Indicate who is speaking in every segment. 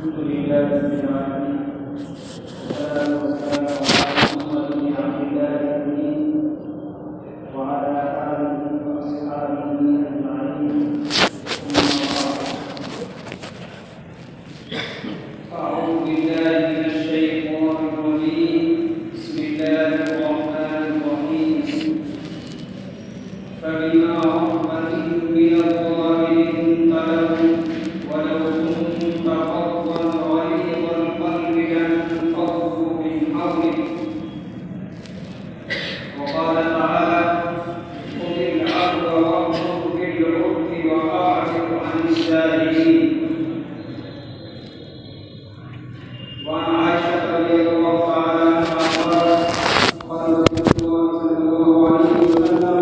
Speaker 1: الحمد لله رب العالمين والصلاة والسلام على محمد بن عبد الله الأمين وعلى آله وأصحابه أجمعين. أعوذ بالله من الشيطان الرجيم. بسم الله الرحمن الرحيم. فبما رحمة من الله لنت لهم ولو كنت فظا غليظ القلب لانفضوا من حولك. وقال تعالى: خذ العفو وأمر بالعرف وأعرض عن الجاهلين. وعن عائشة رضي الله تعالى عنها قالت: قال رسول الله صلى الله عليه وسلم: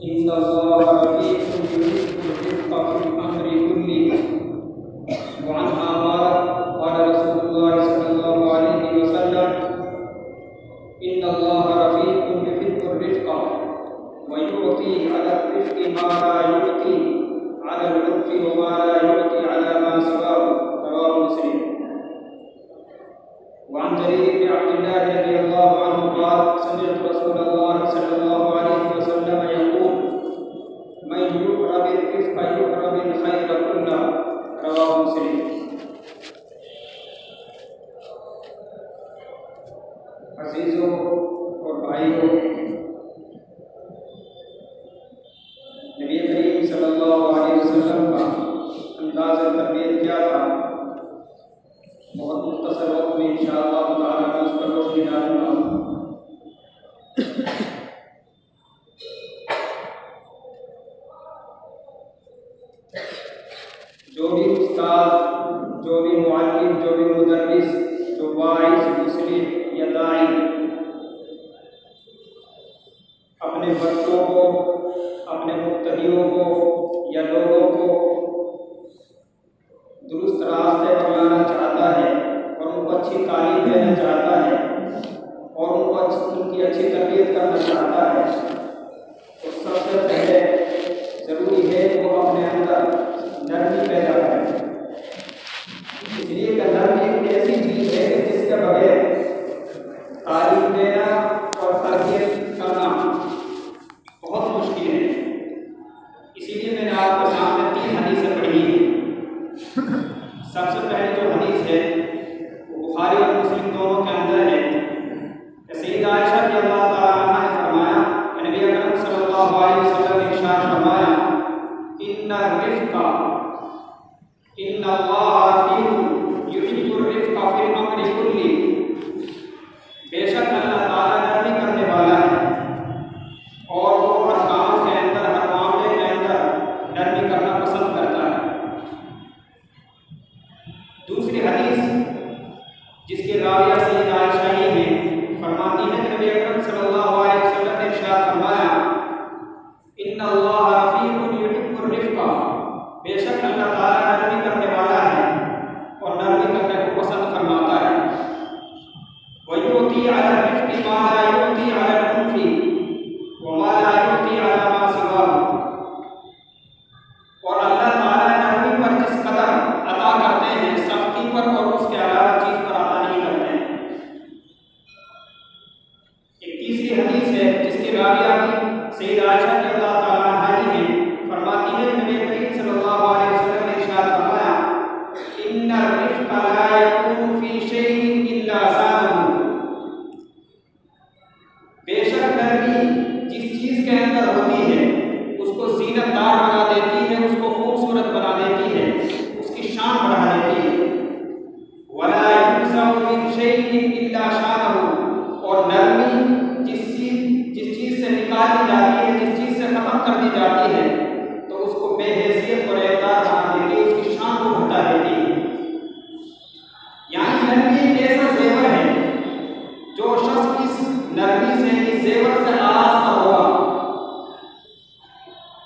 Speaker 1: إن الله رفيق يحب الرفق في الأمر كله. وعنها قالت: قال رسول الله صلى الله عليه وسلم: إن الله رفيق يحب الرفق ويعطي على الرفق ما لا يعطي على العرف وما لا يعطي على ما سواه. رواه مسلم. وعن جرير بن عبد الله رضي الله عنه قال: سمعت رسول الله صلى الله عليه وسلم يقول: من يقرب الرفق يقرب الخير كله. رواه مسلم. عزیزوں اور بھائیوں، نبی کریم صلی اللہ علیہ وسلم کا انداز تربیت کیا تھا؟ بہت مختصر وقت میں انشاءاللہ تعالی میں اس پر روشنی ڈالوں گا۔ جو بھی استاد، جو بھی معلم، جو بھی مدرس، جو واعظ، مصلح یا داعی اپنے بچوں کو، اپنے مقتدیوں کو یا لوگوں کو درست راستے پر لانا چاہتا ہے اور ان کو اچھی تعلیم دینا چاہتا ہے اور ان کی اچھی تربیت کرنا چاہتا ہے، تو سب سے پہلے ضروری ہے کہ وہ اپنے اندر نرمی پیدا کرے۔ اس لیے کہ نرمی ایک ایسی چیز ہے کہ جس کے بغیر تعلیم دینا اور تربیت کرنا بہت مشکل ہے۔ اسی لیے میں نے آپ کے سامنے 3 حدیثیں پڑھی ہیں۔ سب سے پہلے جو حدیث ہے وہ بخاری اور مسلم دونوں کے اندر ہے کہ سیدہ عائشہ رضی اللہ تعالیٰ عنہا نے فرمایا کہ نبی اکرم صلی اللہ علیہ وسلم نے ارشاد فرمایا: ان الرفق ان اللہ رفیق یحب الرفق فی الامر کلہ۔ بے شک اللہ تعالیٰ نرمی کرنے والا ہے اور وہ ہر کام کے اندر، ہر معاملے کے اندر نرمی کرنا پسند کرتا ہے۔ دوسری حدیث جس کی راویہ سیدہ عائشہ ہی ہیں، فرماتی ہے کہ نبی اکرم صلی اللہ علیہ وسلم نے ارشاد فرمایا: ان اللہ رفیق یحب الرفق، بے شک اللہ تعالیٰ نرمی کرنے والا ہے اور نرمی کرنے کو پسند فرماتا ہے۔ وَيُعْطِي عَلَى الرِّفْقِ مَا لَا يُعْطِي عَلَى الْعُنْفِ وَمَا لَا يُعْطِي عَلَى مَا سِوَاهُ۔ اور اللہ تعالیٰ نرمی پر جس قدر عطا کرتے ہیں، سختی پر اور اس کے علاوہ چیز پر عطا نہیں کرتے ہیں۔ ایک تیسری حدیث ہے جس کی راویہ بھی سیدہ عائشہ رضی اللہ تعالیٰ عنہا ہی ہیں، فرماتی ہے نبی کریم صلی اللہ علیہ وسلم نے ارشاد فرمایا: ان الرفق لا يكون في شيء الا زانه۔ بے شک نرمی جس چیز کے اندر ہوتی ہے اس کو زینت دار بنا دیتی ہے، اس کو خوبصورت بنا دیتی ہے، اس کی شان بڑھا دیتی ہے۔ ولا ينزع من شيء الا شانه، اور نرمی جس چیز سے نکالی جاتی ہے، جس چیز سے ختم کر دی جاتی ہے، تو اس کو بے حیثیت اور اعتبار بنا دیتی ہے، اس کی شان کو گھٹا دیتی ہے۔ یعنی نرمی ایک ایسا زیور ہے، جو شخص اس نرمی سے، اس زیور سے آراستہ ہوگا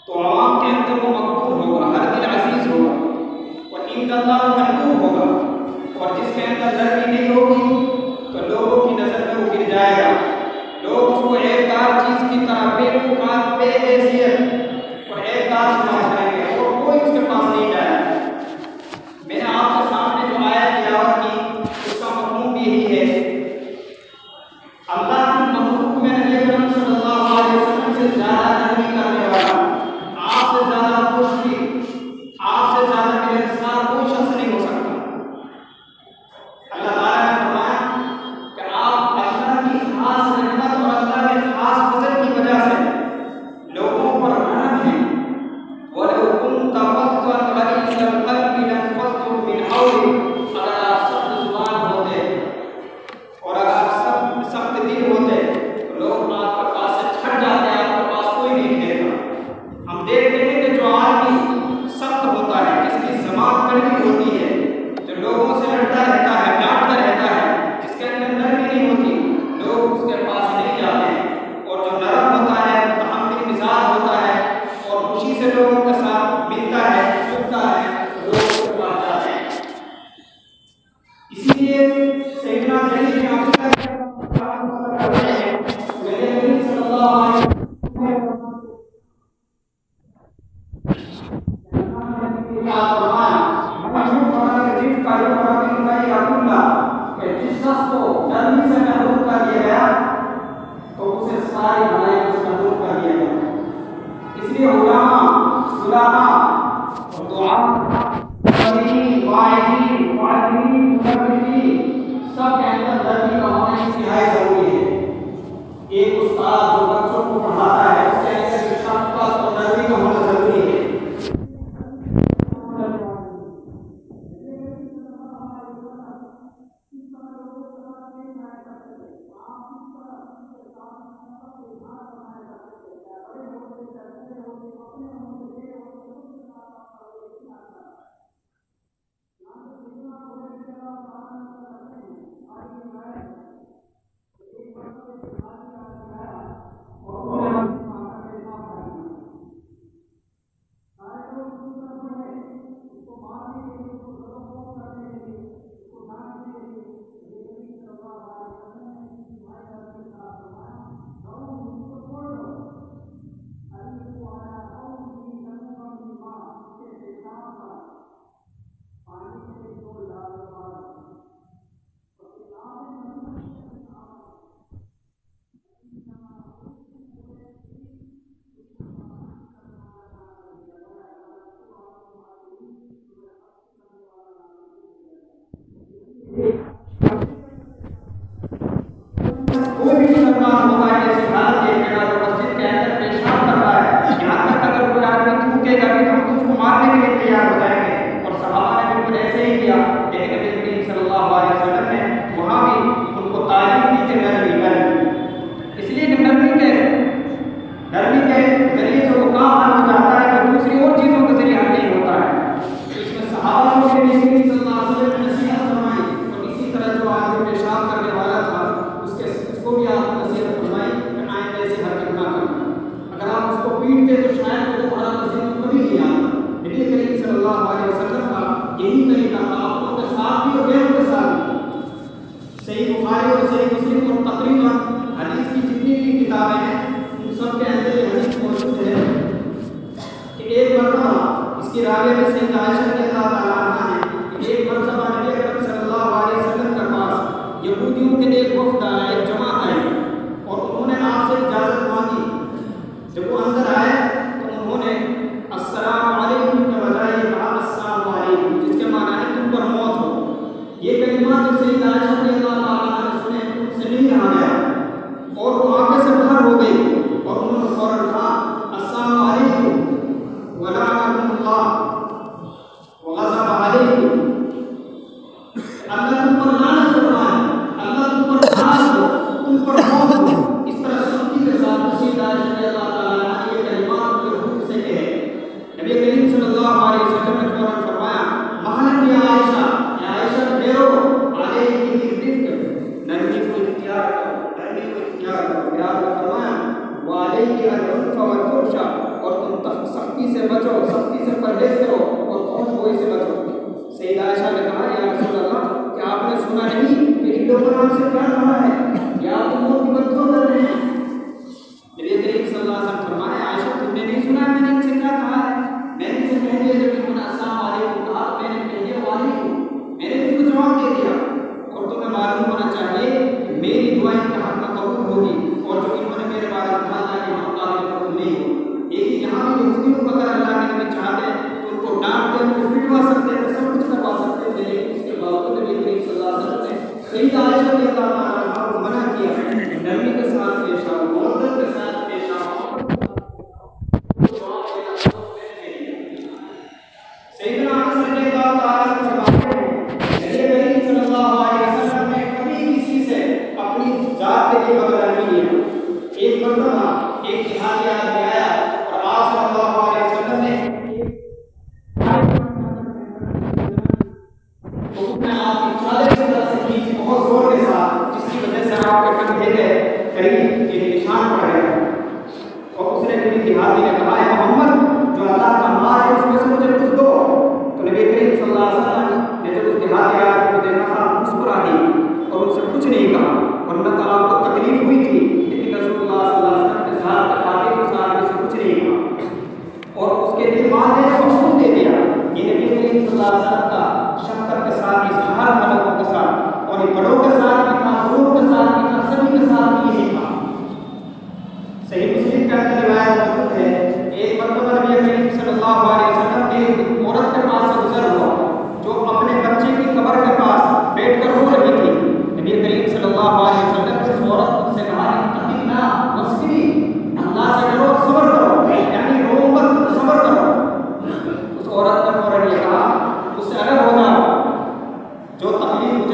Speaker 1: تو عوام کے اندر وہ مقبول ہوگا، ہر دل عزیز ہوگا اور عند اللہ محبوب ہوگا۔ اور جس کے اندر نرمی نہیں ہوگی تو لوگوں کی نظر میں وہ گر جائے گا، لوگ اس کو ایک دار چیز کی طرح بے وقار، بے حیثیت اور ایک دار سمجھ کریں گے اور کوئی اس کے پاس نہیں جائے۔ میں نے آپ کے سامنے جو کہ جس شخص کو نرمی سے محروم کر دیا گیا تو اسے ساری بھلائی سے محروم کر دیا گیا. اس لیے علماء، صلحاء اور دعا سب کے اندر نرمی کا ہونا انتہائی ضروری ہے. ایک استاد جو بچوں کو پڑھاتا ہے اس کے اندر شفقت اور نرمی کا ہونا ضروری ہے.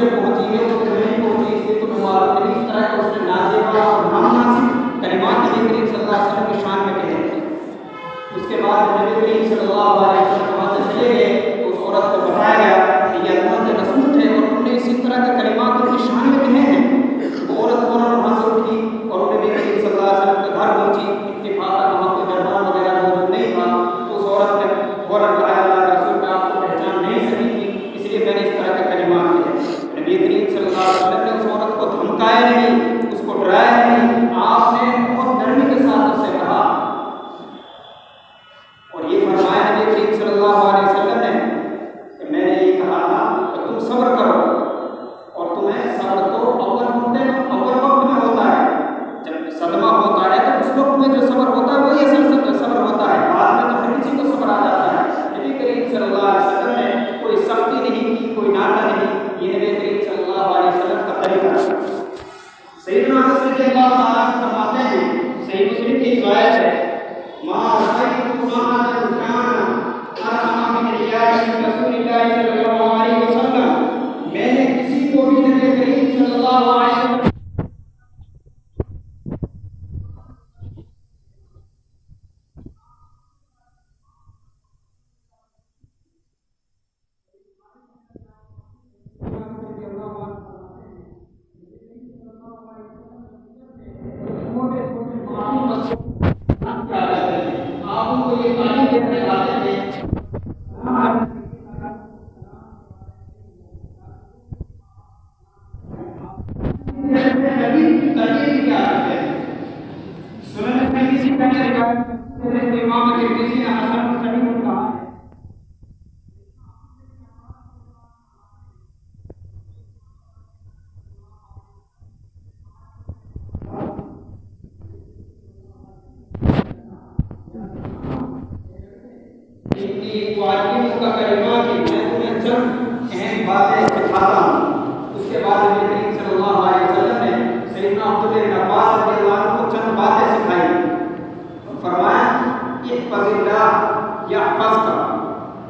Speaker 1: مجھے پہنچی ہے وہ تمہیں نہیں پہنچی، اس لیے تمہیں معلوم نہیں۔ اس طرح کا اس نے نازیبا اور نامناسب کلمات نبی کریم صلی اللہ علیہ وسلم کی شان میں کہے۔ اس کے بعد نبی کریم صلی اللہ علیہ وسلم وہاں سے چلے گئے تو اس عورت کو بتایا گیا کہ یہ اللہ کے رسول تھے اور تم نے اسی طرح کے کلمات ان کی شان میں کہے ہیں۔ وہ عورت فوراً وہاں سے اٹھی اور نبی کریم صلی اللہ علیہ وسلم کے گھر پہنچی۔ اتفاقاً وہاں کوئی دربان وغیرہ موجود نہیں تھا، تو اس عورت نے فوراً کہا اللہ کے رسول میں آپ کو پہچان نہیں سکی تھی، اس لیے میں نے اس طرح کے کلمات کہے۔ نبی کریم صلی اللہ علیہ وسلم نے اس عورت کو دھمکایا نہیں، اس کو ڈرایا نہیں، آپ نے بہت نرمی کے ساتھ اس سے کہا اور یہ فرمایا نبی کریم صلی اللہ علیہ وسلم نے کہ میں نے یہ کہا تھا کہ تم صبر کرو، اور تمہیں صبر تو اول وقت میں ہوتا ہے، جب صدمہ ہوتا ہے تو اس وقت میں جو صبر ہوتا ہے وہی اصل صبر ہوتا ہے، بعد میں تو ہر کسی کو صبر آ جاتا ہے۔ نبی کریم صلی اللہ علیہ وسلم نے کوئی سختی نہیں کی، کوئی ناٹا نہیں، یہ نبی کریم صلی اللہ علیہ وسلم کا طریقہ ہے۔ سیدنا انس رضی اللہ تعالیٰ عنہ فرماتے ہیں، صحیح مسلم کی روایت ہے، ما رأيت أحدا كان أرحم من عيال رسول الله صلی اللہ علیہ وسلم، میں نے کسی کو بھی نبی کریم صلی اللہ علیہ وسلم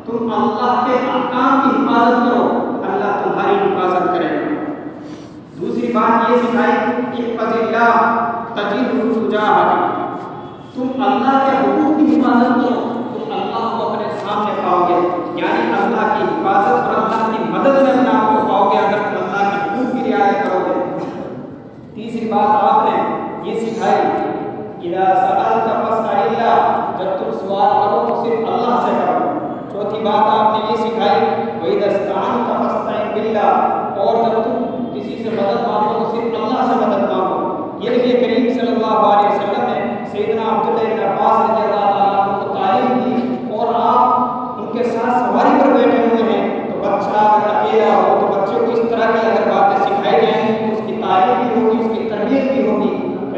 Speaker 1: تم اللہ کے احکام کی حفاظت کرو، اللہ تمہاری حفاظت کرے گا۔ دوسری بات یہ سکھائی احفظ اللہ تجدہ تجاہک، تم اللہ کے حقوق کی حفاظت کرو، تم اللہ کو اپنے سامنے پاؤ گے، یعنی اللہ کی حفاظت اور اللہ کی مدد میں اپنے آپ کو پاؤ گے اگر تم اللہ کے حقوق کی رعایت کرو گے۔ تیسری بات آپ نے یہ سکھائی اذا سألت فاسأل اللہ، جب تم سوال کرو تو صرف اللہ سے کرو۔ چوتھی بات آپ نے یہ سکھائی وَإِذَا اسْتَعَنْتَ فَاسْتَعِنْ بِاللَّهِ، اور جب تم کسی سے مدد مانگو تو صرف اللہ سے مدد مانگو۔ یہ نبی کریم صلی اللہ علیہ وسلم نے سیدنا عبداللہ بن عباس رضی اللہ تعالیٰ عنہ کو تعلیم دی، اور آپ ان کے ساتھ سواری پر بیٹھے ہوئے ہیں تو بچہ اگر اکیلا ہو تو بچوں کو اس طرح کی اگر باتیں سکھائی جائیں تو اس کی تعلیم بھی ہوگی، اس کی تربیت بھی ہوگی۔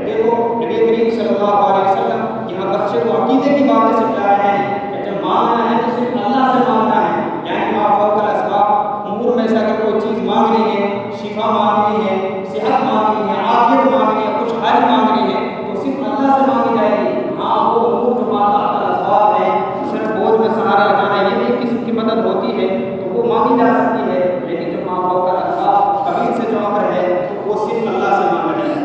Speaker 1: دیکھو نبی کریم صلی اللہ علیہ وسلم یہاں بچے کو عقیدے کی باتیں سکھا رہے ہیں کہ جب مانگنا ہے تو صرف اللہ سے مانگنا ہے، یعنی ما فوق الاسباب، امور میں سے اگر کوئی چیز مانگنی ہے، شفا مانگنی ہے، صحت مانگنی ہے، عافیت مانگنی ہے، کچھ حل مانگنی ہے تو صرف اللہ سے مانگی جائے گی۔ ہاں وہ امور جو ما تحت الاسباب ہے، صرف بوجھ میں سہارا لگانا یہ بھی قسم کی مدد ہوتی ہے تو وہ مانگی جا سکتی ہے، لیکن جو ما فوق الاسباب قبیل سے جو امر ہے تو وہ صرف اللہ سے مانگنا ہے۔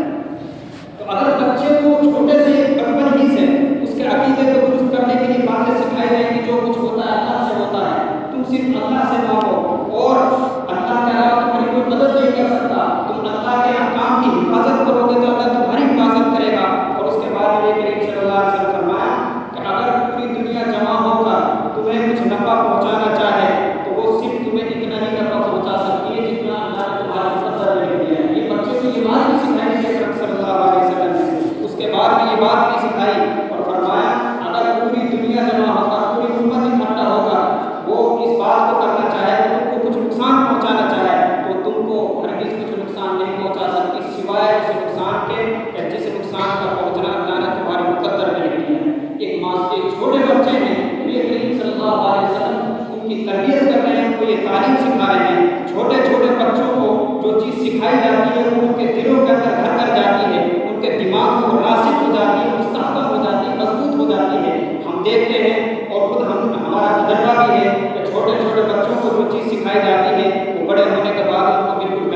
Speaker 1: اگر بچے کو چھوٹے سے بچپن ہی سے اس کے عقیدے کو درست کرنے کے لیے باتیں سکھائی جائیں کہ جو کچھ ہوتا ہے اللہ سے ہوتا ہے، تم صرف اللہ سے مانگو اور اللہ کے علاوہ تمہاری کوئی مدد نہیں کر سکتا، تم اللہ کے احکام کی حفاظت کرو گے تو اللہ تمہاری حفاظت کرے گا۔ اور اس کے بعد نبی کریم صلی اللہ علیہ وسلم فرمایا کہ اگر پوری دنیا جمع ہو کر تمہیں کچھ نفع پہنچانا چاہے تو وہ صرف تمہیں اتنا ہی نفع پہنچا سکتی ہے جتنا اللہ نے تمہارا مقدر لے دیا ہے۔ یہ بچوں کو یہ بات نہیں سکھائی کہ صلی اللہ علیہ وسلم اس کے بعد میں یہ بات نہیں سکھائی اور فرمایا اگر پوری دنیا جمع ہو کر پوری امت اکٹھا ہو کر وہ اس بات کو کرنا چاہے تو تم کو کچھ نقصان پہنچانا چاہے تو تم کو ہرگز کچھ نقصان نہیں پہنچا سکتی سوائے اس نقصان کے کہ جس نقصان کا پہنچنا اللہ نے تمہارے مقدر میں لکھی ہے۔ ایک چھوٹے بچے ہیں نبی کریم صلی اللہ علیہ وسلم ان کی تربیت کر رہے ہیں، ان کو یہ تعلیم سکھا رہے ہیں۔ چھوٹے چھوٹے بچوں کو جو چیز سکھائی جاتی ہے وہ ان کے دلوں کے اندر گھر کر جاتی ہے، ان کے دماغ کو راسخ ہو جاتی ہے، مستحکم ہو جاتی ہے، مضبوط ہو جاتی ہے۔ ہم دیکھتے ہیں اور خود ہمارا تجربہ بھی ہے کہ چھوٹے چھوٹے بچوں کو جو چیز سکھائی جاتی ہے وہ بڑے ہونے کے بعد ان کو بالکل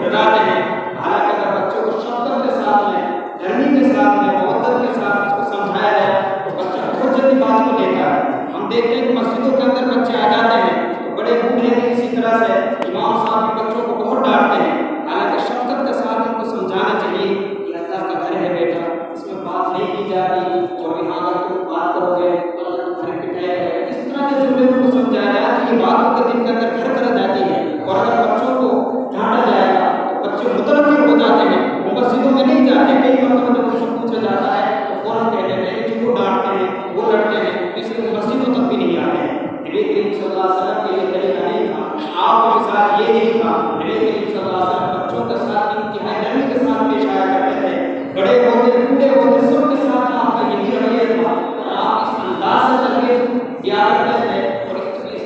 Speaker 1: ڈراتے ہیں. حالانکہ اگر بچوں کو شفقت کے ساتھ میں، نرمی کے ساتھ میں، محبت کے ساتھ اس کو سمجھایا جائے تو بچہ بہت جلدی بات کو لیتا ہے. ہم دیکھتے ہیں کہ مسجدوں کے اندر بچے آ جاتے ہیں تو بڑے بوڑھے بھی اسی طرح سے امام صاحب کے بچوں کو بہت ڈانٹتے ہیں. حالانکہ شفقت کے ساتھ ان کو سمجھانا چاہیے کہ اللہ کا گھر ہے بیٹا، اس میں بات نہیں کی جا رہی، اور یہاں اگر تم بات کرو گے تو اللہ تمہارے پٹائے گا. اس طرح کے جملے ان کو سمجھایا جائے کہ یہ بات ان کے دل کے اندر گھر کر جاتی ہے. اور اگر بچوں کو ڈانٹا جائے گا تو بچے متنفر ہو جاتے ہیں، وہ مسجدوں میں نہیں جاتے. کئی مرتبہ جب ان سے پوچھا جاتا ہے تو فوراً کہہ دیتے ہیں کہ وہ ڈانٹتے ہیں، وہ لڑتے ہیں، اس لیے وہ مسجدوں تک بھی نہیں آتے ہیں. نبی کریم صلی اللہ علیہ وسلم کے یہ طریقہ نہیں تھا، آپ کے ساتھ یہ نہیں تھا. نبی کریم صلی اللہ علیہ وسلم بچوں کے ساتھ انتہائی نرمی کے ساتھ پیش آیا کرتے تھے. بڑے ہوتے بوڑھے ہوتے سب کے ساتھ آپ کا یہی رویہ تھا، اور آپ اس انداز سے تربیت دیا کرتے تھے اور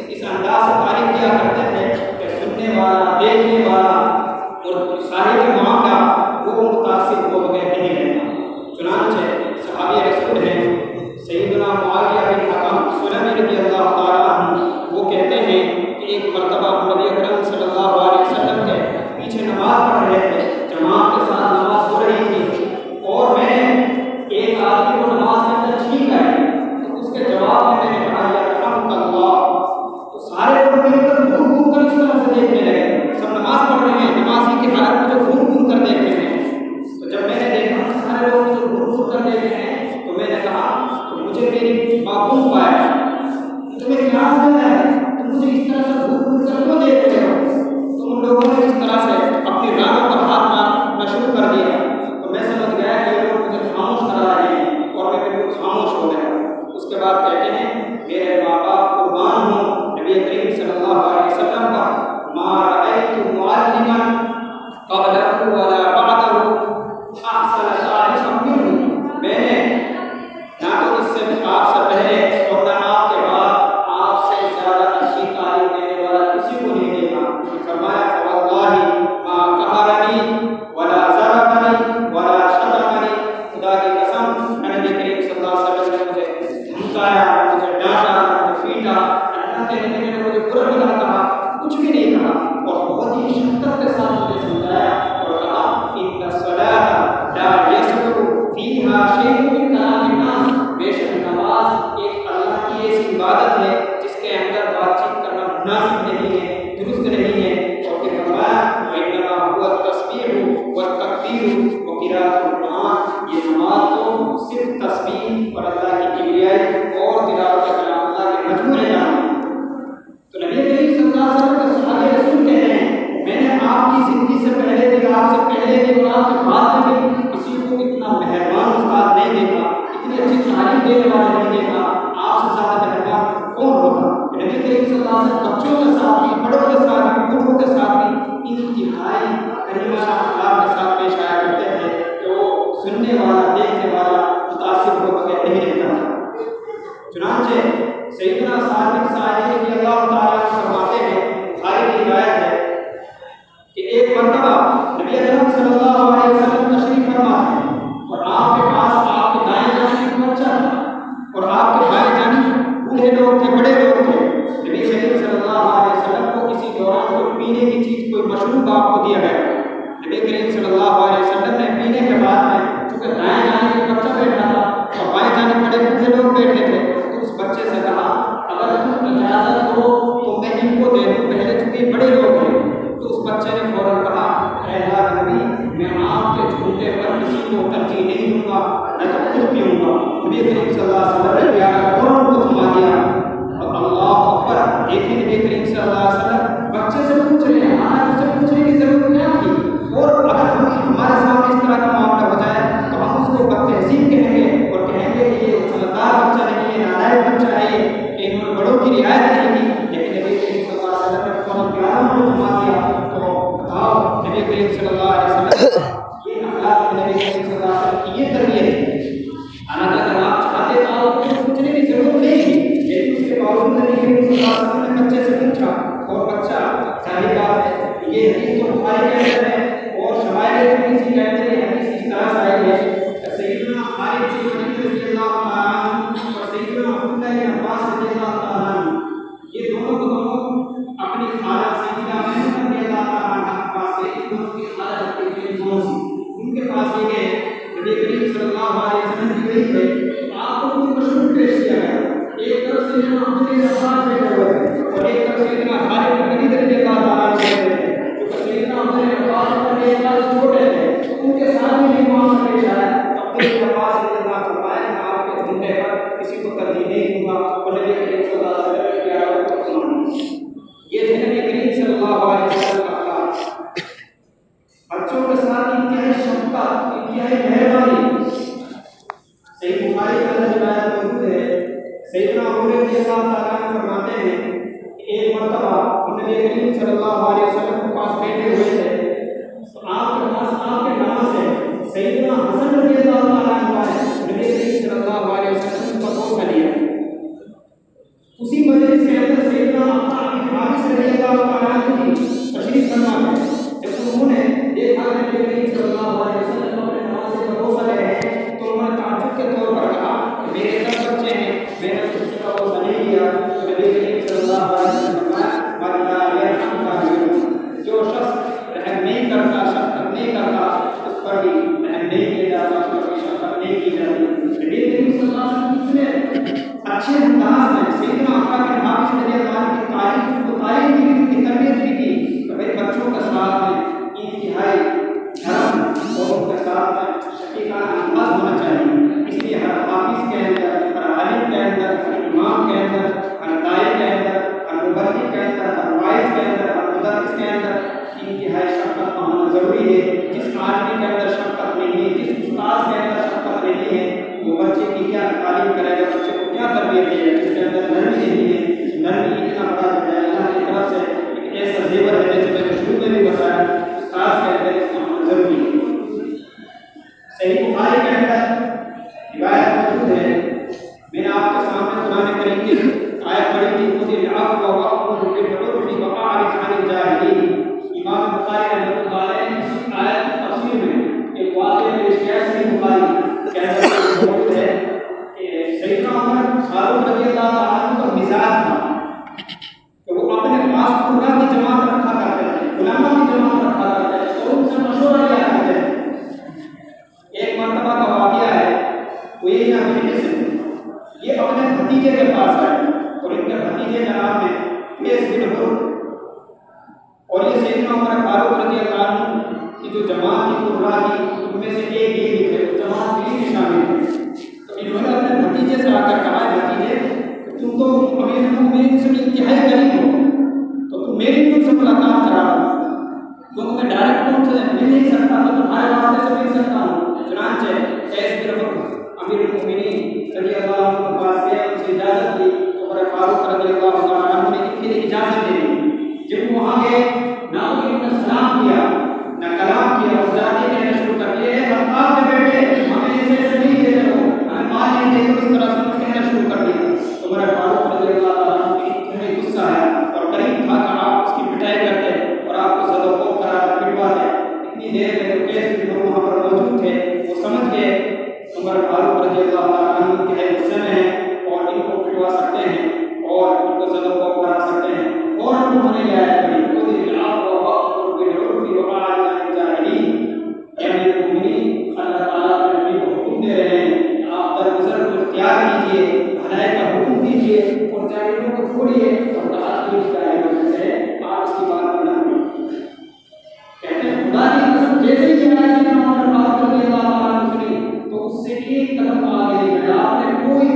Speaker 1: اس انداز سے تعریف کیا کرتے تھے کہ سننے والا، دیکھنے والا اور صاحب معاملہ وہ متاثر ہو گئے نہیں رہتا. چنانچہ صحابی رسول ہیں سیدنا معاویہ بن حکم سلمی رضی اللہ تعالیٰ عنہ، وہ کہتے ہیں کہ ایک مرتبہ نبی اکرم صلی اللہ علیہ وسلم کے پیچھے نماز پڑھ رہے تھے، جماعت کے ساتھ نماز ہو رہی تھی، اور میں نے ایک آدمی کو نماز کے اندر چھینک آئی تو اس کے جواب میں نے کہا یا رحمک اللہ. تو سارے لوگ مل کر گھوم گھوم کر اس طرح سے دیکھنے لگے. سب نماز پڑھ رہے ہیں، نمازی کی حالت میں جو گھوم گھوم کر دیکھ رہے ہیں. تو جب میں نے دیکھا سارے لوگ جو گھوم گھوم کر دیکھ رہے ہیں تو میں نے کہا کہ مجھے میری معقول پایا، تمہیں کیا ہو گیا ہے، تم مجھے اس طرح سے گھوم گھوم کر کیوں دیکھ رہے ہو؟ تم لوگوں نے اس طرح سے اپنی رانوں پر ہاتھ مارنا شروع کر دیا. تو میں سمجھ گیا کہ یہ لوگ مجھے خاموش کرا رہے ہیں، اور میں بالکل خاموش ہو گیا. اس کے بعد کہتے ہیں میرے ماں باپ قربان ہوں نبی کریم صلی اللہ علیہ وسلم کا، ما رأیت معلما قبلہ ولا بعدہ احسن تعلیما منہ. میں نے نہ تو اس سے آپ سے پہلے اور نہ آپ کے بعد آپ سے زیادہ اچھی تعلیم دینے والا کسی کو نہیں دیکھا. فرمایا فواللہ ما قہرنی ولا ضربنی ولا شتمنی، خدا کی قسم نبی کریم صلی اللہ علیہ وسلم نے مجھے دھمکایا، مجھے ڈانٹا، مجھے پیٹا، اللہ کے نبی نے مجھے برا بھلا کہا، کچھ بھی نہیں کہا، اور بہت ہی شفقت کے ساتھ مجھے سمجھایا اور کہا ان الصلاۃ لا یصلح فیہا شیء من کلام الناس. بے شک نماز ایک اللہ کی ایسی عبادت ہے جس کے اندر بات چیت کرنا مناسب نہیں ہے، درست نہیں ہے. اور پھر فرمایا وانما هو التسبیح والتکبیر وقراءۃ القرآن. یہ نماز تو صرف تسبیح اور اللہ کی کبریائی اور تلاوت کلام اللہ کے مجموعے نام ہے. تو نبی کریم صلی اللہ علیہ وسلم کے صحابہ رسول کہتے ہیں میں نے آپ کی زندگی سے پہلے بھی، آپ سے پہلے بھی اور آپ کے بعد میں بھی کسی کو اتنا مہربان استاد نہیں دیکھا، اتنی اچھی تعلیم دینے والا نہیں دیکھا. آپ سے زیادہ مہربان کون ہوگا؟ نبی کریم صلی اللہ علیہ وسلم بچوں کے ساتھ بھی، بڑوں کے ساتھ بھی، بوڑھوں کے ساتھ بھی انتہائی کریمانہ اخلاق کے ساتھ پیش آیا کرتے تھے کہ وہ سننے والا، دیکھنے والا متاثر ہو کے نہیں رہتا تھا. چنانچہ سیدنا سعد بن سعید رضی اللہ تعالیٰ عنہ فرماتے ہیں، بخاری کی روایت ہے کہ ایک مرتبہ نبی اکرم صلی اللہ علیہ وسلم تشریف فرما ہے اور آپ کے پاس آپ کے دائیں جانب ایک بچہ تھا اور آپ کے بائیں جانب بوڑھے لوگ تھے، بڑے لوگ تھے. نبی کریم صلی اللہ علیہ وسلم کو کسی دوران کوئی پینے کی چیز، کوئی مشروب آپ کو دیا گیا. نبی کریم صلی اللہ علیہ وسلم نے پینے کے بعد میں، چونکہ دائیں جانب ایک بچہ بیٹھا تھا اور بائیں جانب بڑے بوڑھے لوگ بیٹھے تھے، تو اس بچے سے کہا اگر تم اجازت ہو تو میں ان کو دے دوں، پہلے چونکہ بڑے لوگ ہیں. تو اس بچے نے فوراً کہا اے اللہ نبی میں آپ کے جھوٹے پر کسی کو ترجیح نہیں دوں گا، میں تو خود پیوں گا. نبی کریم صلی اللہ علیہ وسلم نے پیارا فوراً کو تھما دیا. اور اللہ اکبر، دیکھیں نبی کریم صلی اللہ علیہ وسلم بچے سے پوچھ رہے ہیں، ہمارے سے پوچھنے کی ضرورت کیا تھی؟ اور اگر ہمارے سامنے اس طرح کا معاملہ ہو جائے تو ہم اس کو بدتہذیب کہیں گے اور کہیں گے کہ یہ سمجھدار بچہ نہیں ہے، نالائق بچہ ہے کہ انہوں نے بڑوں کی رعایت نہیں کی. لیکن نبی کریم صلی اللہ علیہ وسلم نے فوراً پیارا کو تھما دیا. تو بتاؤ نبی کریم صلی اللہ علیہ وسلم یہ اخلاق نبی کریم صلی اللہ علیہ وسلم کی یہ تربیت ہے. حالانکہ اگر آپ چاہتے تو آپ کو پوچھنے کی ضرورت نہیں تھی، لیکن اس کے باوجود نبی کریم صلی اللہ علیہ وسلم نے بچے سے پوچھا اور بچہ ظاہر بات ہے یہ حدیث تو بخاری کے اندر ہے اور شمائل ترمذی کے اندر یہ حدیث اس طرح سے آئی ہے. سیدنا خالد بن ولید رضی اللہ تعالیٰ عنہ اور سیدنا عبداللہ بن عباس رضی اللہ تعالیٰ عنہ یہ دونوں کو دونوں اپنی خالہ سیدہ میمونہ رضی اللہ تعالیٰ عنہ کے پاس گئے. حالت کی کون سی؟ ان کے پاس یہ گئے، نبی کریم صلی اللہ علیہ وسلم کی گئی تھے، آپ کو کچھ مشہور پیش کیا گیا، ایک طرف سے جنہوں عبداللہ عباس بیٹھے ہوئے تھے اور ایک طرف سے اتنا خالد بن ولید رضی اللہ تعالیٰ بیٹھے تھے، جو سیدنا عبداللہ عباس پر ایک طرف چھوٹے تھے، ان کے ساتھ بھی امام پیش آیا، عبداللہ عباس رضی اللہ فرمایا کہ آپ کے جھنڈے پر کسی کو ترجیح نہیں دوں گا، اور نبی کریم صلی اللہ علیہ وسلم کی آیات کو سنانا۔ یہ تھے نبی کریم صلی اللہ علیہ وسلم کا اخلاق، بچوں کے ساتھ انتہائی شفقت، انتہائی مہربانی۔ صحیح بخاری کا روایت موجود ہے، سیدنا عمر رضی اللہ تعالیٰ عنہ فرماتے ہیں کہ ایک مرتبہ نبی کریم صلی اللہ علیہ وسلم کے پاس بیٹھے ہوئے تھے، تو آپ کے پاس آپ کے نام سے سیدنا حسن رضی اللہ تعالیٰ عنہ نے نبی کریم صلی اللہ علیہ وسلم کو دھوکہ دیا۔ اسی مجلس کے اندر سیدنا عطا بن حارث رضی اللہ تعالیٰ عنہ کی تشریف فرما ہے، جب انہوں نے دیکھا کہ نبی کریم صلی اللہ علیہ وسلم اپنے نام سے بھروسہ لے رہے ہیں، تو انہوں نے تعجب کے طور پر کہا کہ میرے 10 بچے ہیں، میں نے کسی کا بھروسہ نہیں لیا۔ تو نبی کریم صلی اللہ علیہ وسلم نے فرمایا جو شخص رحم نہیں کرتا، شفقت نہیں کرتا، اس پر بھی رحم نہیں کیا جاتا، اس پر بھی شفقت نہیں کی جاتی۔ نبی کریم صلی اللہ علیہ وسلم اتنے اچھے انداز میں سیدنا عطا بن حارث رضی اللہ عنہ کی تعریف کی، ان کی تربیت بھی کی کہ بھائی بچوں کے ساتھ میں انتہائی نرم اور ان کے ساتھ میں شفیقانہ انداز ہونا چاہیے۔ اس لیے ہر حافظ کے اندر، ہر عالم کے اندر، ہر امام کے اندر، ہر داعی کے اندر، ہر مبلغ کے اندر، ہر واعظ کے اندر، ہر مدرس کے اندر انتہائی شفقت کا ہونا ضروری ہے۔ جس آدمی کے اندر شفقت نہیں ہے، جس استاد کے اندر شفقت نہیں ہے، وہ بچے کی کیا تعلیم کرے گا، بچے کو کیا تربیت دے گا؟ جس کے اندر نرمی نہیں ہے، نرمی اتنا بڑا جو ہے اللہ کی طرف سے ایک ایسا زیور ہے، جیسے میں نے شروع میں بھی بتایا، استاد کے اندر اس کا ہونا ضروری ہے۔ صحیح بخاری کے اندر روایت موجود ہے، میں نے آپ کے سامنے قرآن کریم کی آیت پڑھی تھی، خذ العفو وأمر بالعرف وأعرض عن الجاہلین۔ امام بخاری رحمۃ اللہ علیہ نے اس آیت کی تفسیر میں ایک واقعہ پیش کیا۔ صحیح بخاری کے اندر موجود ہے کہ سیدنا عمر فاروق رضی اللہ عنہ کا مزاج تھا کہ وہ اپنے پاس قرآن کی جماعت رکھا کرتے تھے، علماء کی جماعت رکھا کرتے تھے اور ان سے مشورہ لیا کرتے تھے۔ ایک مرتبہ کا واقعہ ہے، وہ یہ جانتے ہیں یہ اپنے بھتیجے کے پاس آئے اور ان کے بھتیجے کا نام ہے قیس بن حر، اور یہ سیدنا عمر فاروق رضی اللہ عنہ کی جو جماعت کی قرآن کی ان میں سے ایک یہ بھی تھے، اس جماعت کے لیے شامل تھے۔ تو انہوں نے اپنے بھتیجے سے آ کر کہا ہے بھتیجے تم تو امیر المومنین سے انتہائی قریب ہو، تو تم میری بھی ان سے ملاقات کرا دو، میں ڈائریکٹ ان سے مل نہیں سکتا تو تمہارے واسطے سے مل سکتا ہوں۔ چنانچہ قیس بن حر امیر المومنین رضی اللہ عنہ کے پاس گئے، ان سے اجازت لی، عمر فاروق رضی اللہ تعالیٰ عنہ نے ان کے لیے اجازت دے دی۔ جب وہاں گئے نہ انہوں نے سلام کیا نہ کلام کیا، اور جاتے کہنا شروع کر دیا ہم آپ کے بیٹے ہمیں ایسے نہیں دے رہے ہو، ہمیں مال نہیں دے، اس طرح سے کہنا شروع کر دیا۔ عمر فاروق رضی اللہ تعالیٰ عنہ کی انتہائی غصہ ہے اور قریب تھا کہ آپ اس کی پٹائی کرتے اور آپ کو زد و خوف کرا کر پٹواتے۔ اتنی دیر میں جو قیس بن حر وہاں پر موجود تھے وہ سمجھ گئے عمر فاروق رضی اللہ تعالیٰ عنہ انتہائی غصے میں ہیں اور ان کو پٹوا سکتے ہیں اور ان کو زد و خوف کرا سکتے ہیں، اور انہوں نے یہ آیت پڑھی خذ العفو وأمر بالعرف وأعرض عن الجاہلین۔ اے امیر المومنین، اللہ تعالیٰ اپنے نبی کو حکم دے رہے ہیں کہ آپ درگزر کو اختیار کیجیے، بھلائی کا حکم دیجیے اور جاہلوں کو چھوڑیے، اور تعلیم جاہلوں سے آپ اس کی بات کو نہ کریں۔ کہتے ہیں خدا کی قسم جیسے ہی آیا سیدنا عمر فاروق رضی اللہ تعالیٰ عنہ سنی تو اس سے ایک قدم آگے نہیں بڑھا، آپ نے کوئی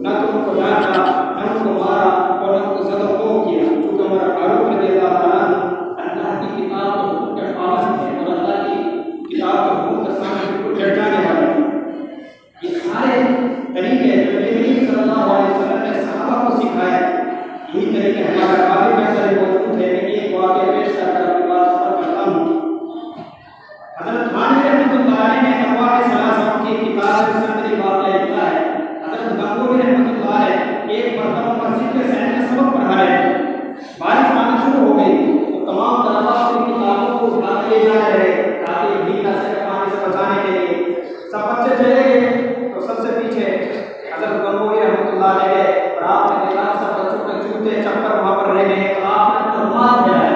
Speaker 1: نہ تو ان کو ڈانٹا نہ ان کو مارا اور نہ ان کو زد و خوف کیا، کیونکہ عمر فاروق رضی اللہ تعالیٰ عنہ اللہ کی کتاب کو حکم کے پابند تھے اور اللہ کی کتاب کو حکم کے سامنے بالکل ڈٹ جانے والے تھے۔ یہ سارے طریقے جو نبی کریم صلی اللہ علیہ وسلم نے صحابہ کو سکھائے، یہی طریقے ہمارے قابل کے اندر موجود ہے۔ میں ایک واقعہ پیش کر کر اپنی بات ختم کرتا ہوں۔ حضرت خانِ رحمۃ اللہ علیہ نے ارواح ثلاثہ کی کتاب میں اس اندر واقعہ لکھا ہے۔ حضرت گنگوہی رحمۃ اللہ علیہ ایک مرتبہ مسجد کے ذہن میں سبق پڑھا رہے تھے، بارش آنا شروع ہو گئی تو تمام طلباء اپنی کتابوں کو اٹھا کے لے جانے لگے تاکہ بھیگنا سے پانی سے بچانے کے لیے۔ سب بچے چلے گئے تو سب سے پیچھے حضرت گنگوہی رحمۃ اللہ علیہ گئے اور آپ نے دیکھا سب بچوں کے جوتے چپل وہاں پر رہ گئے، تو آپ نے اپنا رومال پھیلایا